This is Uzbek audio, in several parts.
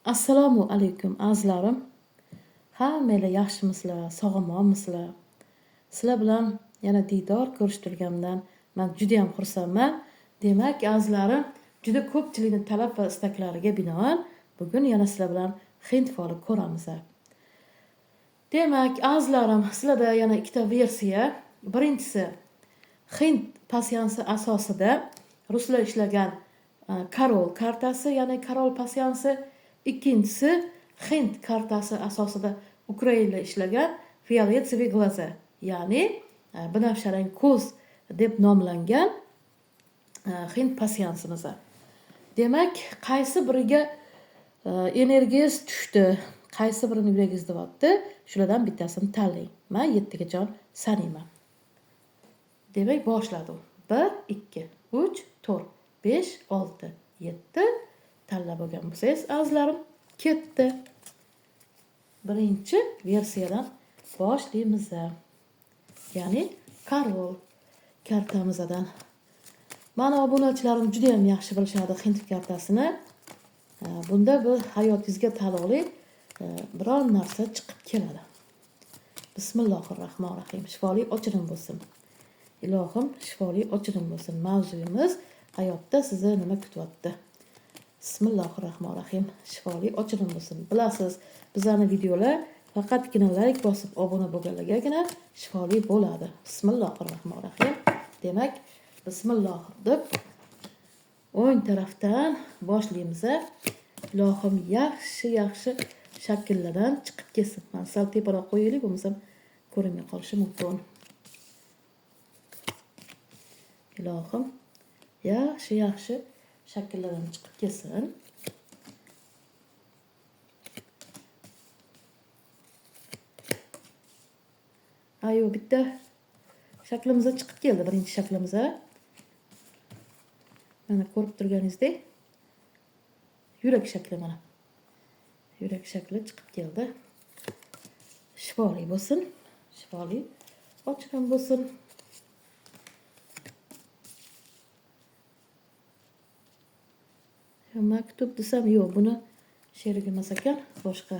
Assalomu alaykum azizlarim. Hammanglar yaxshimisizlar, sog'monmisizlar? Sizlar bilan yana diydor ko'rishtirganimdan men juda ham xursandman. Demak, azizlarim, juda ko'pchilikning talab va istaklariga binoan bugun yana sizlar bilan hind foli ko'ramiz. Demak, azizlarim, sizlarda yana ikkita versiya. Birinchisi hind pasyansi asosida ruslar ishlagan Karol kartasi, ya'ni Karol pasyansi. Ikkinchisi hind kartasi asosida Ukraina ishlagan Fioletoviy glaza, ya'ni binafsharang ko'z deb nomlangan hind pasyansimiz. Demak, qaysi biriga energiyangiz tushdi, qaysi birini yuragingizda bo'pti, shulardan bittasini tanlang. Men 7 gajon sanayman. Demak, boshladim. 1 2 3 4 5 6 7 tanlab olgan bo'lsangiz, azizlarim, ketdi. Birinchi versiyadan boshlaymiz. Ya'ni Karol kartamizdan. Mana obunachilarim juda ham yaxshi bilishadi hind kartasini. Bunda bir hayotingizga taalluqli biror narsa chiqib keladi. Bismillahirrohmanirrohim. Shifoli ochirim bo'lsin. Ilohim, shifoli ochirim bo'lsin. Mavzuyimiz hayotda sizni nima kutyapti? Bismillahirrohmanirrohim. Shifoli ochirim bo'lsin. Bilasiz, bizlarning videolar faqatgina like bosib obuna bo'lganlargagina shifoli bo'ladi. Bismillahirrohmanirrohim. Demak, bismillah deb o'ng tarafdan boshlaymiz. Ilohim yaxshi shakllardan chiqib kelsin. Men sal teparoq qo'yaylik, bo'lmasam ko'rinmay qolishi mumkin. Ilohim yaxshi shakllardan chiqib kelsin. Ayo, bitta shaklimiz chiqib keldi, birinchi shaklimiz. Mana ko'rib turganingizdek, yurak shakli mana. Yurak shakli chiqib keldi. Shifoli bo'lsin. Shifoli ochiq bo'lsin. Maktub desam, yo'q, buni sherik emas ekan, boshqa.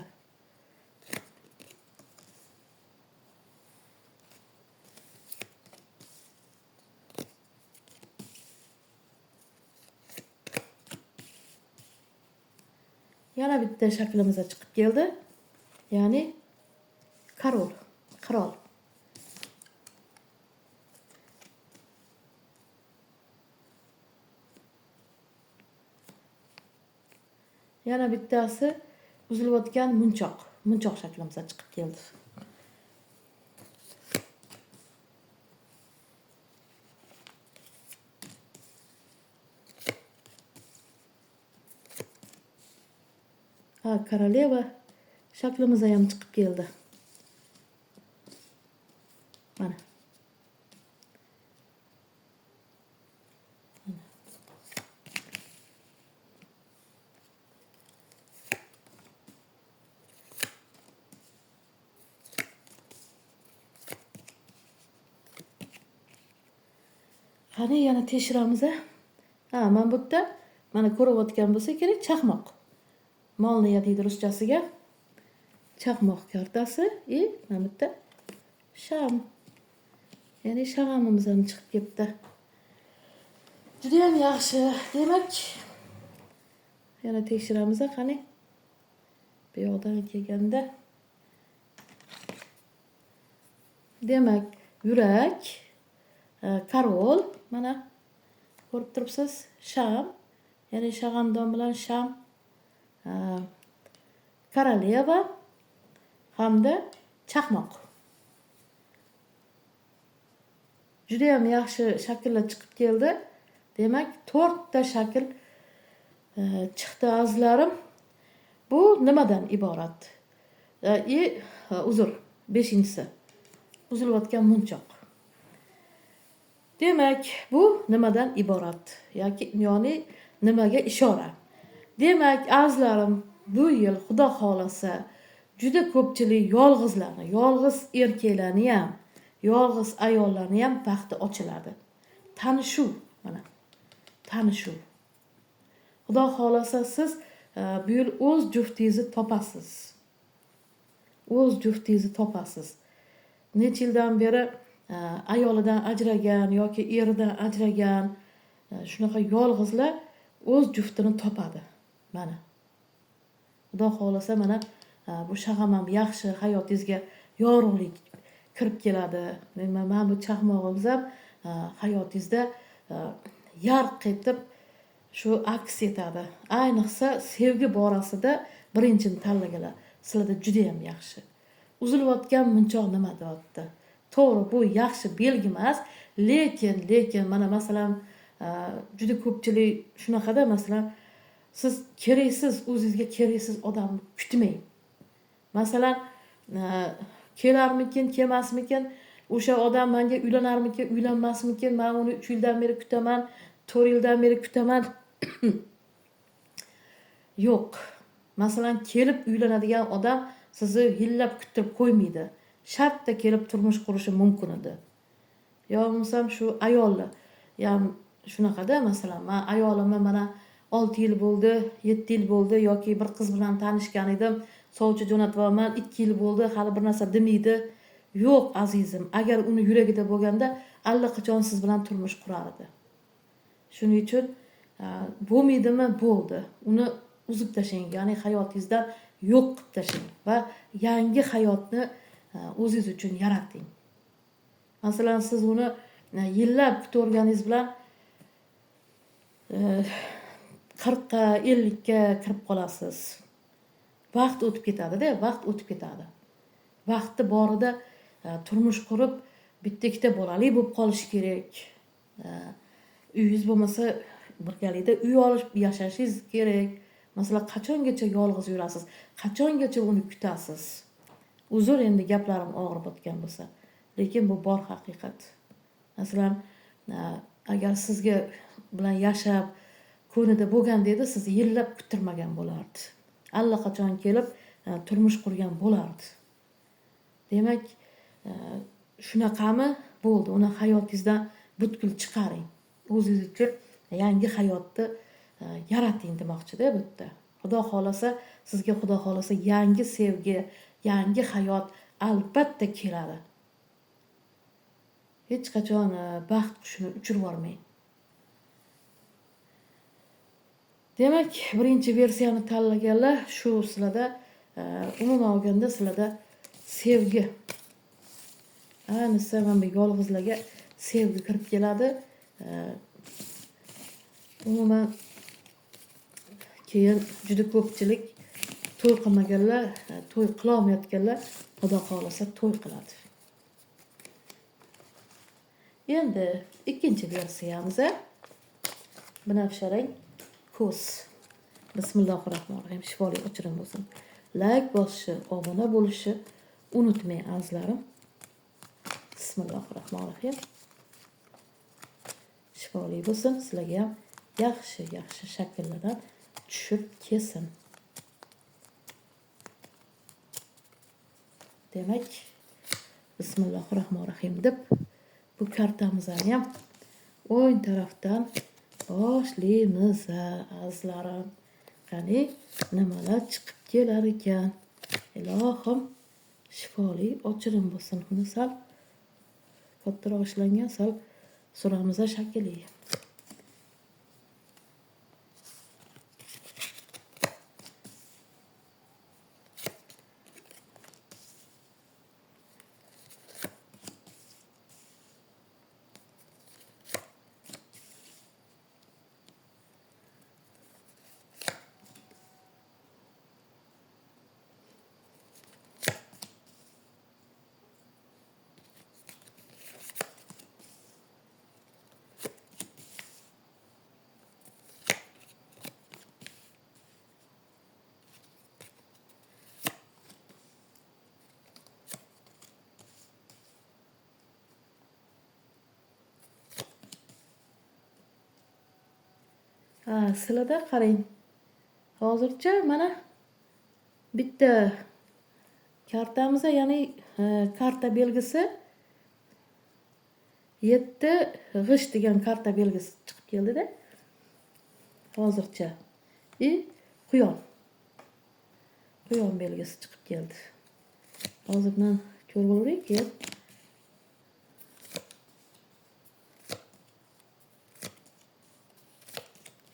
Yana bitta shaklimiz chiqib keldi. Ya'ni Karol, qirol. Yana bittasi uzilayotgan munchoq shaklimiz chiqib keldi. Koroleva shaklimiz ham chiqib keldi. Mana. Qani yana tekshiramiz. Mana bu yerda mana ko'rayotgan bo'lsa kerak, chaqmoq. Molniya deydi ruschasiga. Chaqmoq kartasi mana bu yerda sham. Ya'ni shamimiz ham chiqib ketdi. Juda ham yaxshi. Demak, yana tekshiramiz qani. Bu yoqdan kelganda. Demak, yurak, Karol, mana ko'rib turibsiz, sham, ya'ni shag'amdon bilan sham, Koroleva hamda chaqmoq. Juda ham yaxshi shakllar chiqib keldi. Demak, 4 ta shakl chiqdi, azizlarim. Bu nimadan iborat? Uzr, 5-inchisi. Uzilayotgan munchoq. Demak, bu nimadan iborat? Ya'ni nimaga ishora? Demak, azizlarim, bu yil Xudo xolasa juda ko'pchilik yolg'izlarni, yolg'iz erkaklarni ham, yolg'iz ayollarni ham baxti ochiladi. Tanishuv, mana. Tanishuv. Xudo xolasa siz bu yil o'z juftingizni topasiz. O'z juftingizni topasiz. Necha yildan beri ayolidan ajragan yoki eridan ajragan shunaqa yolg'izlar o'z juftini topadi. Mana. Xudo xolasa mana bu shag'amam yaxshi hayotingizga yorug'lik kirib keladi. Mana bu chaqmog'imiz ham hayotingizda yarq etib shu aks etadi. Ayniqsa sevgi borasida birinchini tanlaganlar. Sizlarda juda ham yaxshi. Uzilayotgan munchoq nima deyapti? To'g'ri, bu yaxshi belgi emas, lekin mana masalan juda ko'pchilik shunaqada masalan siz keraksiz, o'zingizga keraksiz odamni kutmang. Masalan, kelarmikin, kelmasmikin, o'sha odam menga uylanarmikin, uylanmasmikin, men uni 3 yildan beri kutaman, 4 yildan beri kutaman. Yo'q. Masalan, kelib uylanadigan odam sizni yillab kuttirib qo'ymaydi. Shartta kelib turmush qurishi mumkin edi. Yo bo'lmasam shu ayollar, ham shunaqada masalan, men ayolimni mana 6 yil bo'ldi, 7 yil bo'ldi yoki bir qiz bilan tanishgan edim, sovchi jo'natibman, 2 yil bo'ldi, hali bir narsa demaydi. Yo'q, azizim, agar uni yuragida bo'lganda, allaqachon siz bilan turmush qurar edi. Shuning uchun bo'lmaydimi, bo'ldi. Uni uzib tashlang, ya'ni hayotingizdan yo'q qilib tashlang va yangi hayotni o'zingiz uchun yarating. Masalan, siz uni yillab kutaverganingiz bilan 40 ga 50 ga kirib qolasiz. Vaqt o'tib ketadi-da, vaqt o'tib ketadi. Vaqti borida turmush qurib, bitta-ikkita bolali bo'lib qolish kerak. Uyingiz bo'lmasa, birgalikda uy olib yashashingiz kerak. Masalan, qachongacha yolg'iz yurasiz? Qachongacha uni kutasiz? Uzr, endi gaplarim og'ir botgan bo'lsa, lekin bu bor haqiqat. Masalan, agar sizga bilan yashab, ko'nida bo'lganda edi, sizni yillab kuttirmagan bo'lardi. Allaqachon kelib turmush qurgan bo'lardi. Demak, shunaqami? Bo'ldi. Uni hayotingizdan butkul chiqaring. O'zingiz uchun yangi hayotni yarating demoqchi-da bu yerda. Xudo xolasa, sizga xudo xolasa yangi sevgi, yangi hayot albatta keladi. Hech qachon baxt qushini uchirib yormang. Demak, birinchi versiyani tanlaganlar shu sizlarda umuman olganda sizlarda sevgi. Ayniqsa mana bu yolg'izlarga sevgi kirib keladi. Umuman keyin juda ko'pchilik to'y qilmaganlar, to'y qila olmayotganlar xudo xolasa to'y qiladi. Endi ikkinchi versiyamiz binafsharang ko'z. Bismillahirrohmanirrohim. Shifoli o'chirin bo'lsin. Like bosishni, obuna bo'lishni unutmang azizlarim. Bismillahirrohmanirrohim. Shifoli bo'lsin. Sizlarga ham yaxshi shakllardan tushib kelsin. Demak, Bismillahirrohmanirrohim deb bu kartamizni ham o'ng tarafdan boshlaymiz azizlarim. Qani nimalar chiqib kelar ekan? Ilohim shifoli ochirin bo'lsin. Uni sal kattaroq ishlangan, sal suramiz shakli. Sizlarda qarang. Hozircha mana bitta kartamizda, ya'ni karta belgisi 7 g'isht degan karta belgisi chiqib keldi-da. Hozircha. Quyon. quyon belgisi chiqib keldi. Hozir men ko'rib olaylik.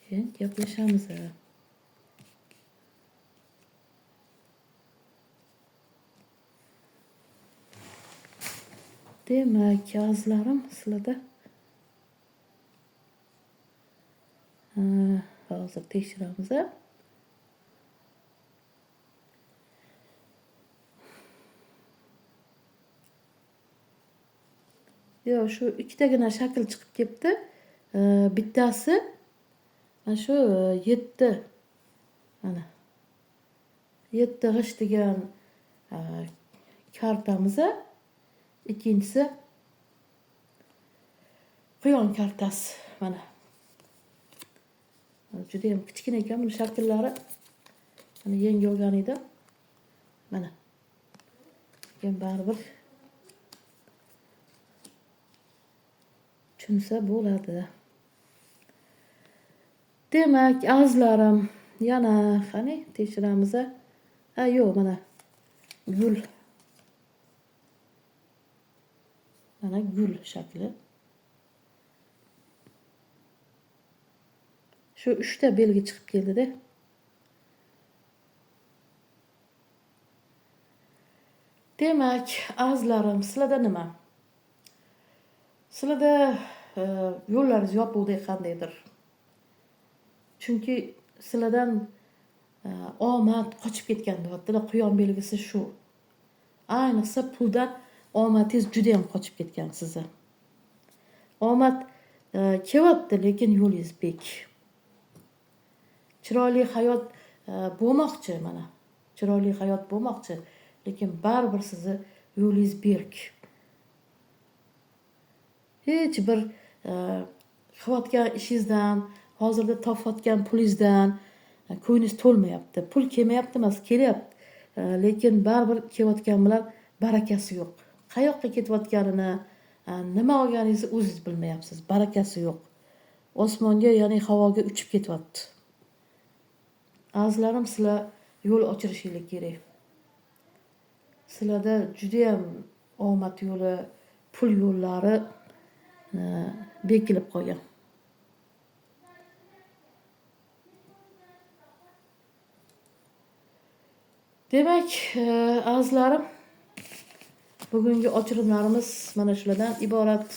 Keyin gaplashamiz. Demak, azizlarim, sizlarda hozir tekshiramiz. Yo, shu ikkitagina shakl chiqib ketdi. Bittasi mana shu 7 mana 7 g'ish degan kartamiz. Ikkinchisi quyon kartasi mana. Juda ham kichkina ekan bu shakllari. Mana yangi olgan edim. Mana. Keyin baribir tushunsa bo'ladi. Demak, azizlarim, yana qani tekshiramiz. Yo'q, mana gul. Mana gul shakli. Shu 3 ta belgi chiqib keldi-da. Demak, azizlarim, sizlarda nima? Sizlarda yo'llaringiz yopuvdek qandaydir. Chunki sizlardan omad qochib ketgan deyaptilar. Quyon belgisi shu. Ayniqsa puldan omadingiz juda ham qochib ketgan sizni. Omad kelyapti, lekin yo'lingiz bek. Chiroyli hayot bo'lmoqchi mana. Chiroyli hayot bo'lmoqchi, lekin baribir sizni yo'lingiz berk. Hech bir qilayotgan ishingizdan, hozirda topayotgan pulingizdan ko'nglingiz to'lmayapti. Pul kelmayapti emas, kelyapti. Lekin baribir kelayotgan bilan barakasi yo'q. Qayoqqa ketayotganini, nima olganingizni o'zingiz bilmayapsiz. Barakasi yo'q. Osmonga, ya'ni havoga uchib ketyapti. Azizlarim, sizlar yo'l ochirishingiz kerak. Sizlarda juda ham omad yo'li, pul yo'llari bekilib qolgan. Demak, azizlarim, bugungi ochirimlarimiz mana shulardan iborat.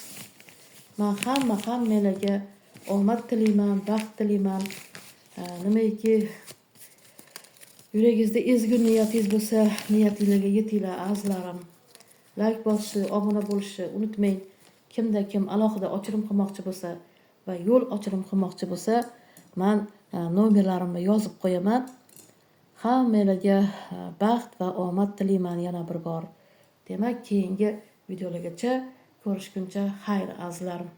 Men hammalarga omad tilayman, baxt tilayman. Nimaiki yuragingizda ezgu niyatingiz bo'lsa, niyatingizga yetinglar azizlarim. Like bosishni, obuna bo'lishni unutmang. Kimda kim alohida ochirim qilmoqchi bo'lsa va yo'l ochirim qilmoqchi bo'lsa, men nomerlarimni yozib qo'yaman. Hammalarga baxt va omad tilayman yana bir bor. Demak, keyingi videolargacha ko'rishguncha xayr azizlarim.